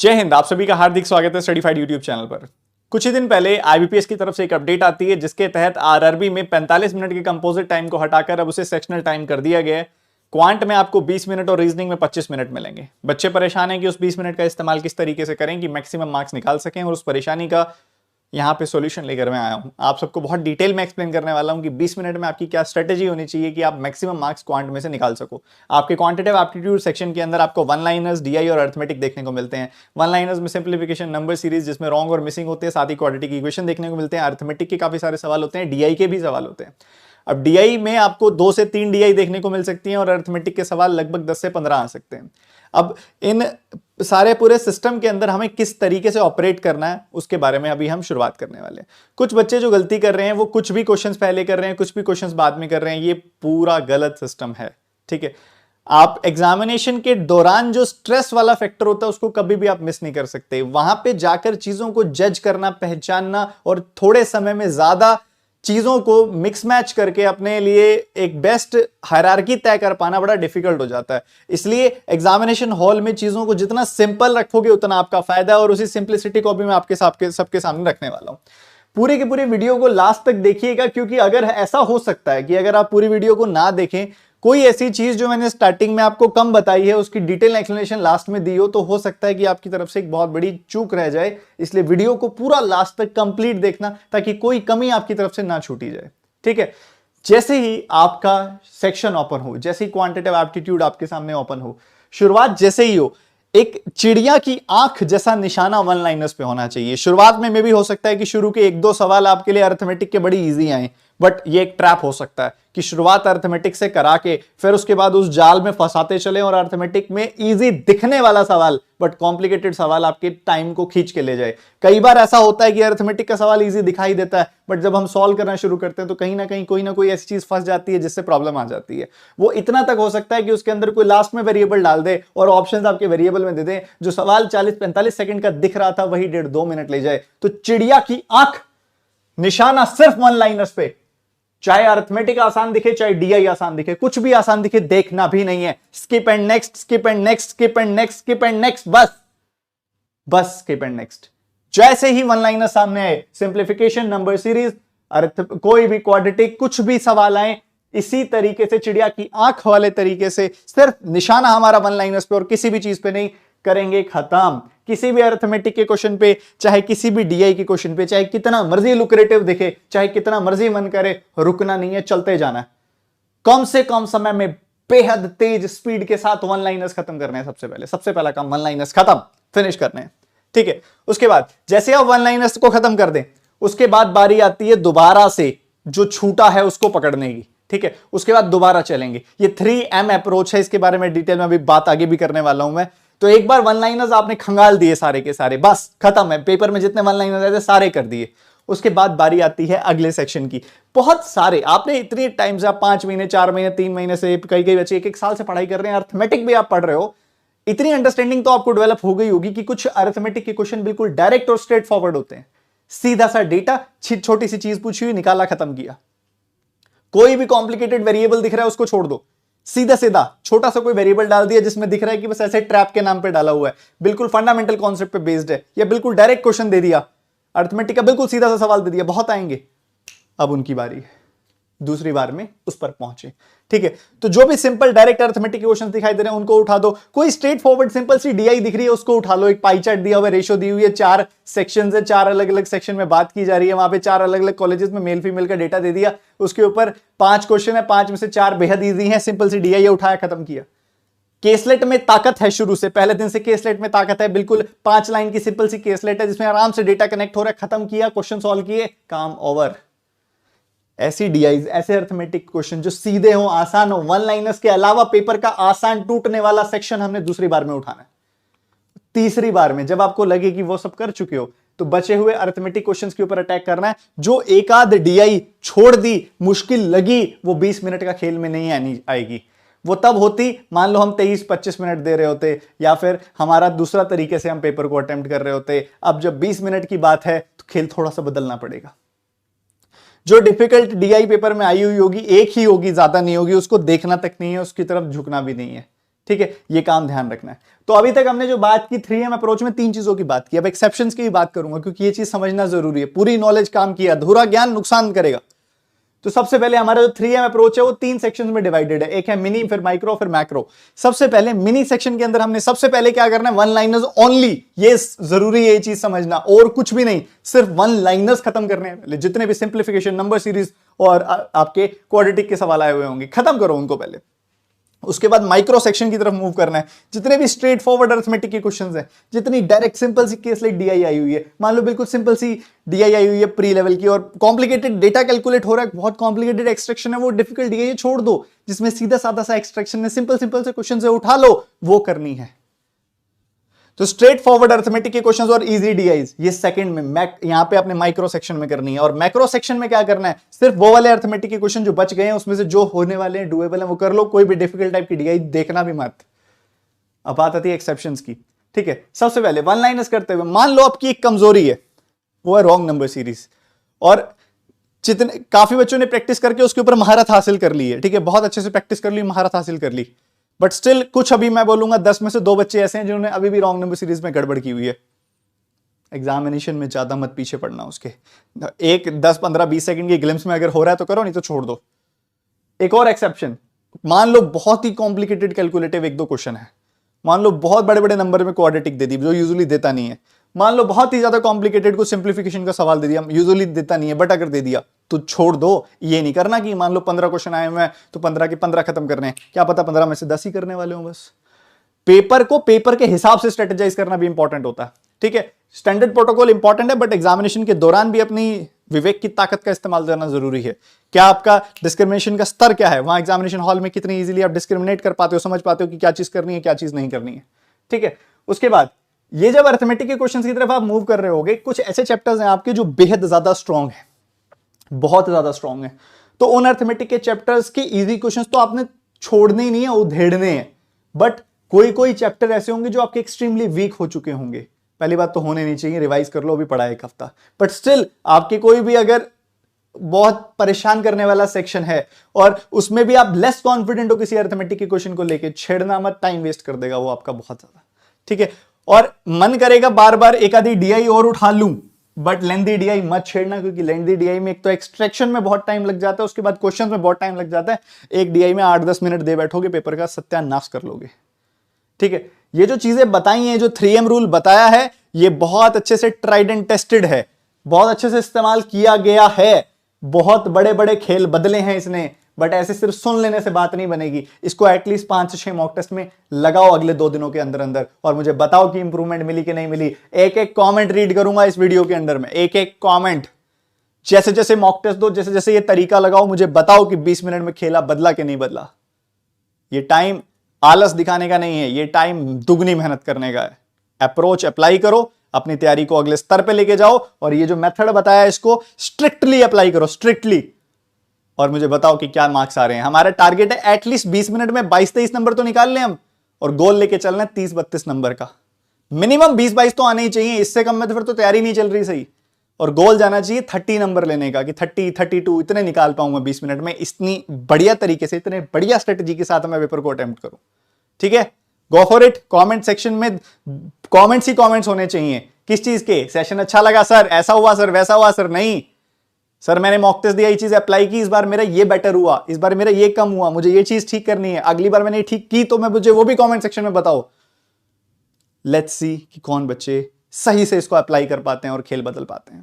जय हिंद। आप सभी का हार्दिक स्वागत है स्टडीफाइड यूट्यूब चैनल पर। कुछ ही दिन पहले आईबीपीएस की तरफ से एक अपडेट आती है जिसके तहत आरआरबी में 45 मिनट के कंपोजिट टाइम को हटाकर अब उसे सेक्शनल टाइम कर दिया गया है। क्वांट में आपको 20 मिनट और रीजनिंग में 25 मिनट मिलेंगे। बच्चे परेशान हैं कि उस 20 मिनट का इस्तेमाल किस तरीके से करें कि मैक्सिमम मार्क्स निकाल सकें, और उस परेशानी का यहाँ पे सॉल्यूशन लेकर मैं आया हूँ। आप सबको बहुत डिटेल में एक्सप्लेन करने वाला हूँ कि 20 मिनट में आपकी क्या स्ट्रेटेजी होनी चाहिए कि आप मैक्सिमम मार्क्स क्वांट में से निकाल सको। आपके क्वांटिटेटिव एप्टीट्यूड सेक्शन के अंदर आपको वन लाइनर्स, डीआई और अर्थमेटिक देखने को मिलते हैं। वन लाइनर्स में सिंप्लीफिकेशन, नंबर सीरीज जिसमें रॉन्ग और मिसिंग होते हैं, साथ ही क्वाड्रेटिक इक्वेशन देखने को मिलते हैं। अर्थमेटिक के काफी सारे सवाल होते हैं, डीआई के भी सवाल होते हैं। अब डीआई में आपको 2 से 3 डीआई देखने को मिल सकती हैं और अर्थमेटिक के सवाल लगभग 10 से 15 आ सकते हैं। अब इन सारे पूरे सिस्टम के अंदर हमें किस तरीके से ऑपरेट करना है उसके बारे में अभी हम शुरुआत करने वाले हैं। कुछ बच्चे जो गलती कर रहे हैं वो कुछ भी क्वेश्चंस पहले कर रहे हैं, कुछ भी क्वेश्चंस बाद में कर रहे हैं। ये पूरा गलत सिस्टम है, ठीक है। आप एग्जामिनेशन के दौरान जो स्ट्रेस वाला फैक्टर होता है उसको कभी भी आप मिस नहीं कर सकते। वहां पे जाकर चीजों को जज करना, पहचानना और थोड़े समय में ज्यादा चीजों को मिक्स मैच करके अपने लिए एक बेस्ट हायरार्की तय कर पाना बड़ा डिफिकल्ट हो जाता है। इसलिए एग्जामिनेशन हॉल में चीजों को जितना सिंपल रखोगे उतना आपका फायदा है, और उसी सिंपलिसिटी को भी मैं आपके सबके सामने रखने वाला हूं। पूरे के पूरे वीडियो को लास्ट तक देखिएगा, क्योंकि अगर ऐसा हो सकता है कि अगर आप पूरी वीडियो को ना देखें, कोई ऐसी चीज जो मैंने स्टार्टिंग में आपको कम बताई है उसकी डिटेल एक्सप्लेनेशन लास्ट में दी हो, तो हो सकता है कि आपकी तरफ से एक बहुत बड़ी चूक रह जाए। इसलिए वीडियो को पूरा लास्ट तक कंप्लीट देखना ताकि कोई कमी आपकी तरफ से ना छूटी जाए, ठीक है। जैसे ही आपका सेक्शन ओपन हो, जैसे ही क्वांटिटेटिव एप्टीट्यूड आपके सामने ओपन हो, शुरुआत जैसे ही हो, एक चिड़िया की आंख जैसा निशाना वन लाइनर्स पे होना चाहिए। शुरुआत में भी हो सकता है कि शुरू के 1-2 सवाल आपके लिए अर्थमेटिक के बड़ी इजी आए, बट ये एक ट्रैप हो सकता है कि शुरुआत अर्थमेटिक से करा के फिर उसके बाद उस जाल में फंसाते चले और अर्थमेटिक में इजी दिखने वाला सवाल बट कॉम्प्लिकेटेड सवाल आपके टाइम को खींच के ले जाए। कई बार ऐसा होता है कि अर्थमेटिक का सवाल इजी दिखाई देता है, बट जब हम सॉल्व करना शुरू करते हैं तो कहीं ना कोई ऐसी चीज फंस जाती है जिससे प्रॉब्लम आ जाती है। वो इतना तक हो सकता है कि उसके अंदर कोई लास्ट में वेरिएबल डाल दे और ऑप्शंस आपके वेरिएबल में दे दे। जो सवाल 40-45 सेकंड का दिख रहा था वही 1.5-2 मिनट ले जाए। तो चिड़िया की आंख निशाना सिर्फ वन लाइनर्स पे, चाहे अर्थमेटिक आसान दिखे, चाहे डीआई आसान दिखे, कुछ भी आसान दिखे, देखना भी नहीं है। Skip and next, skip and next, skip and next, skip and next, बस स्किप एंड नेक्स्ट। जैसे ही वन लाइनर सामने आए, सिंप्लीफिकेशन, नंबर सीरीज, कोई भी क्वाड्रेटिक, कुछ भी सवाल आए, इसी तरीके से चिड़िया की आंख वाले तरीके से सिर्फ निशाना हमारा वन लाइनर्स पे और किसी भी चीज पे नहीं, करेंगे खत्म। किसी भी अर्थमेटिक के क्वेश्चन पे, चाहे किसी भी डीआई के क्वेश्चन पे, चाहे कितना मर्जी लुक्रेटिव दिखे, चाहे कितना मर्जी मन करे, रुकना नहीं है, चलते जाना है। कम से कम समय में बेहद तेज स्पीड के साथ वन लाइनर्स खत्म करने हैं। सबसे पहला काम वन लाइनर्स खत्म, फिनिश करने हैं, ठीक है। उसके बाद जैसे आप वन लाइनर्स को खत्म कर दें, उसके बाद बारी आती है दोबारा से जो छूटा है उसको पकड़ने की, ठीक है। उसके बाद दोबारा चलेंगे। ये 3M अप्रोच है, इसके बारे में डिटेल में अभी बात आगे भी करने वाला हूं मैं। तो एक बार वन लाइनर्स आपने खंगाल दिए सारे के सारे, बस खत्म है। पेपर में जितने वन लाइनर्स आए थे सारे कर दिए। उसके बाद बारी आती है अगले सेक्शन की। बहुत सारे आपने इतने टाइम से, आप 5 महीने, 4 महीने, 3 महीने से, कई बच्चे 1-1 साल से पढ़ाई कर रहे हैं, अर्थमेटिक भी आप पढ़ रहे हो, इतनी अंडरस्टैंडिंग तो आपको डेवलप हो गई होगी कि कुछ अर्थमेटिक के क्वेश्चन बिल्कुल डायरेक्ट और स्ट्रेट फॉरवर्ड होते हैं। सीधा सा डेटा, छोटी सी चीज पूछी हुई, निकाला, खत्म किया। कोई भी कॉम्प्लिकेटेड वेरिएबल दिख रहा है उसको छोड़ दो, सीधा सीधा छोटा सा कोई वेरिएबल डाल दिया जिसमें दिख रहा है कि बस ऐसे ट्रैप के नाम पे डाला हुआ है, बिल्कुल फंडामेंटल कॉन्सेप्ट पे बेस्ड है, या बिल्कुल डायरेक्ट क्वेश्चन दे दिया, अर्थमेटिक का बिल्कुल सीधा सा सवाल दे दिया, बहुत आएंगे। अब उनकी बारी है, दूसरी बार में उस पर पहुंचे, ठीक है। तो जो भी सिंपल डायरेक्ट अर्थमेटिक के क्वेश्चन दिखाई दे रहे हैं उनको उठा दो। कोई स्ट्रेट फॉरवर्ड सिंपल सी डीआई दिख रही है उसको उठा लो। एक पाई चार्ट दिया हुआ है, रेशो दी हुई है, 4 सेक्शन है, 4 अलग अलग सेक्शन में बात की जा रही है, वहां पे 4 अलग अलग कॉलेजेस में मेल फीमेल का डेटा दे दिया, उसके ऊपर 5 क्वेश्चन है, 5 में से 4 बेहद ईजी है, सिंपल सी डीआई उठाया, खत्म किया। केसलेट में ताकत है, शुरू से पहले दिन से केसलेट में ताकत है, बिल्कुल 5 लाइन की सिंपल सी केसलेट है जिसमें आराम से डेटा कनेक्ट हो रहा है, खत्म किया, क्वेश्चन सॉल्व किए, काम ओवर। ऐसी डीआईज, ऐसे अर्थमेटिक क्वेश्चन जो सीधे हो, आसान हो, वन लाइनर्स के अलावा पेपर का आसान टूटने वाला सेक्शन हमने दूसरी बार में उठाना है। तीसरी बार में जब आपको लगे कि वो सब कर चुके हो तो बचे हुए अर्थमेटिक क्वेश्चंस के ऊपर अटैक करना है। जो एक आध डीआई छोड़ दी, मुश्किल लगी, वो 20 मिनट का खेल में नहीं आएगी। वो तब होती, मान लो हम 23-25 मिनट दे रहे होते, या फिर हमारा दूसरा तरीके से हम पेपर को अटेम्प्ट कर रहे होते। अब जब 20 मिनट की बात है तो खेल थोड़ा सा बदलना पड़ेगा। जो डिफिकल्ट डीआई पेपर में आई हुई होगी, एक ही होगी, ज्यादा नहीं होगी, उसको देखना तक नहीं है, उसकी तरफ झुकना भी नहीं है, ठीक है, ये काम ध्यान रखना है। तो अभी तक हमने जो बात की 3M अप्रोच में 3 चीजों की बात की, अब एक्सेप्शंस की भी बात करूंगा क्योंकि ये चीज समझना जरूरी है। पूरी नॉलेज काम किया, अधूरा ज्ञान नुकसान करेगा। तो सबसे पहले हमारा जो 3M अप्रोच है वो 3 सेक्शंस में डिवाइडेड है, एक है मिनी, फिर माइक्रो, फिर मैक्रो। सबसे पहले मिनी सेक्शन के अंदर हमने सबसे पहले क्या करना है, वन लाइनर्स ओनली, ये जरूरी है ये चीज समझना, और कुछ भी नहीं, सिर्फ वन लाइनर्स खत्म करने हैं। जितने भी सिंप्लीफिकेशन, नंबर सीरीज और आपके क्वाड्रेटिक के सवाल आए हुए होंगे, खत्म करो उनको पहले। उसके बाद माइक्रो सेक्शन की तरफ मूव करना है, जितने भी स्ट्रेट फॉरवर्ड अरिथमेटिक के क्वेश्चंस हैं, जितनी डायरेक्ट सिंपल सी केस लाइक डीआई आई हुई है, मान लो बिल्कुल सिंपल सी डीआई आई हुई है प्री लेवल की, और कॉम्प्लिकेटेड डेटा कैलकुलेट हो रहा है, बहुत कॉम्प्लिकेटेड एक्सट्रैक्शन है, वो डिफिकल्ट डीआई छोड़ दो, जिसमें सीधा साधा सा एक्सट्रैक्शन है, सिंपल सिंपल से क्वेश्चन से उठा लो, वो करनी है। तो स्ट्रेट फॉरवर्ड अरिथमेटिक के क्वेश्चंस और इजी डीआईज ये सेकंड में, यहां पे आपने माइक्रो सेक्शन में करनी है। और मैक्रो सेक्शन में क्या करना है, सिर्फ वो वाले अरिथमेटिक के क्वेश्चन जो बच गए हैं उसमें से जो होने वाले हैं, डुएबल हैं, वो कर लो, कोई भी डिफिकल्ट टाइप की डीआई देखना भी मत। अब बात आती है एक्सेप्शंस की, ठीक है। सबसे पहले वन लाइनर्स करते हुए, मान लो आपकी एक कमजोरी है, वो है रॉन्ग नंबर सीरीज, और जितने काफी बच्चों ने प्रैक्टिस करके उसके ऊपर महारत हासिल कर ली है, ठीक है, बहुत अच्छे से प्रैक्टिस कर ली, महारत हासिल कर ली, बट स्टिल कुछ, अभी मैं बोलूंगा 10 में से 2 बच्चे ऐसे हैं जिन्होंने अभी भी रॉन्ग नंबर सीरीज में गड़बड़ की हुई है। एग्जामिनेशन में ज्यादा मत पीछे पड़ना उसके, एक 10 15 20 सेकंड की ग्लिम्स में अगर हो रहा है तो करो, नहीं तो छोड़ दो। एक और एक्सेप्शन, मान लो बहुत ही कॉम्प्लिकेटेड कैलकुलेटिव 1-2 क्वेश्चन है, मान लो बहुत बड़े बड़े नंबर में क्वाड्रेटिक दे दी जो यूजुअली देता नहीं है, मान लो बहुत ही ज्यादा कॉम्प्लिकेटेड को सिंप्लीफिकेशन का सवाल दे दिया, यूजुअली देता नहीं है, बट अगर दे दिया तो छोड़ दो। ये नहीं करना कि मान लो 15 क्वेश्चन आए हुए हैं तो 15 के 15 खत्म करने हैं, क्या पता 15 में से 10 ही करने वाले हो बस। पेपर को पेपर के हिसाब से स्ट्रेटेजाइज करना भी इंपॉर्टेंट होता है, ठीक है। स्टैंडर्ड प्रोटोकॉल इंपॉर्टेंट है, बट एग्जामिनेशन के दौरान भी अपनी विवेक की ताकत का इस्तेमाल करना जरूरी है। क्या आपका डिस्क्रिमिनेशन का स्तर क्या है, वहां एग्जामिनेशन हॉल में कितनी इजीली आप डिस्क्रिमिनेट कर पाते हो, समझ पाते हो कि क्या चीज करनी है क्या चीज नहीं करनी है, ठीक है। उसके बाद ये जब अरिथमेटिक के क्वेश्चंस की तरफ आप मूव कर रहे होगे, कुछ ऐसे चैप्टर्स हैं आपके जो बेहद ज्यादा स्ट्रॉन्ग है, बहुत ज्यादा स्ट्रॉन्ग है, तो उन अरिथमेटिक के चैप्टर्स के इजी क्वेश्चंस तो आपने छोड़ने ही नहीं है, उधेड़ने हैं। बट कोई कोई चैप्टर ऐसे होंगे जो आपके एक्सट्रीमली वीक हो चुके होंगे, पहली बात तो होने नहीं चाहिए, रिवाइज कर लो, अभी पढ़ा है 1 हफ्ता, बट स्टिल आपके कोई भी अगर बहुत परेशान करने वाला सेक्शन है और उसमें भी आप लेस कॉन्फिडेंट हो किसी अरिथमेटिक के क्वेश्चन को लेके, छेड़ना मत, टाइम वेस्ट कर देगा वो आपका बहुत ज्यादा, ठीक है। और मन करेगा बार बार एक आधी डीआई और उठा लूं, बट लेंथी डीआई मत छेड़ना, क्योंकि लेंथी डीआई में एक तो एक्सट्रैक्शन में बहुत टाइम लग जाता है, उसके बाद क्वेश्चंस में बहुत टाइम लग जाता है। एक डीआई में 8-10 मिनट दे बैठोगे, पेपर का सत्यानाश कर लोगे, ठीक है। ये जो चीजें बताई हैं, जो 3M रूल बताया है, ये बहुत अच्छे से ट्राइड एंड टेस्टेड है, बहुत अच्छे से इस्तेमाल किया गया है, बहुत बड़े बड़े खेल बदले हैं इसने, बट ऐसे सिर्फ सुन लेने से बात नहीं बनेगी। इसको एटलीस्ट 5 से 6 मॉक टेस्ट में लगाओ अगले 2 दिनों के अंदर अंदर, और मुझे बताओ कि इंप्रूवमेंट मिली कि नहीं मिली। एक एक कमेंट रीड करूंगा इस वीडियो के अंदर में, एक एक कमेंट, जैसे जैसे मॉक टेस्ट दो, जैसे जैसे ये तरीका लगाओ, मुझे बताओ कि 20 मिनट में खेला बदला कि नहीं बदला। ये टाइम आलस दिखाने का नहीं है, ये टाइम दुगनी मेहनत करने का है। अप्रोच अप्लाई करो, अपनी तैयारी को अगले स्तर पे लेके जाओ, और ये जो मेथड बताया इसको स्ट्रिक्टली अप्लाई करो, स्ट्रिक्टली, और मुझे बताओ कि क्या मार्क्स आ रहे हैं। हमारा टारगेट है एटलीस्ट 20 मिनट में 22-23 नंबर तो निकाल लें हम, और गोल लेके चलना है 30-32 नंबर का, मिनिमम 20-22 तो आने ही चाहिए, इससे कम में तो फिर तो तैयारी नहीं चल रही सही। और गोल जाना चाहिए 30 नंबर लेने का, कि 30-32 इतने निकाल पाऊंगा 20 मिनट में, इतनी बढ़िया तरीके से, इतने बढ़िया स्ट्रेटेजी के साथ मैं पेपर को अटेम्प्ट करूं, ठीक है। Go for it. Comment section में कमेंट्स ही कमेंट्स होने चाहिए। किस चीज के? सेशन अच्छा लगा सर, ऐसा हुआ सर, वैसा हुआ सर, नहीं सर मैंने मॉक टेस्ट दिया, ये चीज अप्लाई की, इस बार मेरा ये बेटर हुआ, इस बार मेरा ये कम हुआ, मुझे ये चीज ठीक करनी है, अगली बार मैंने ठीक की तो मैं, मुझे वो भी कमेंट सेक्शन में बताओ। लेट्स सी कि कौन बच्चे सही से इसको अप्लाई कर पाते हैं और खेल बदल पाते हैं।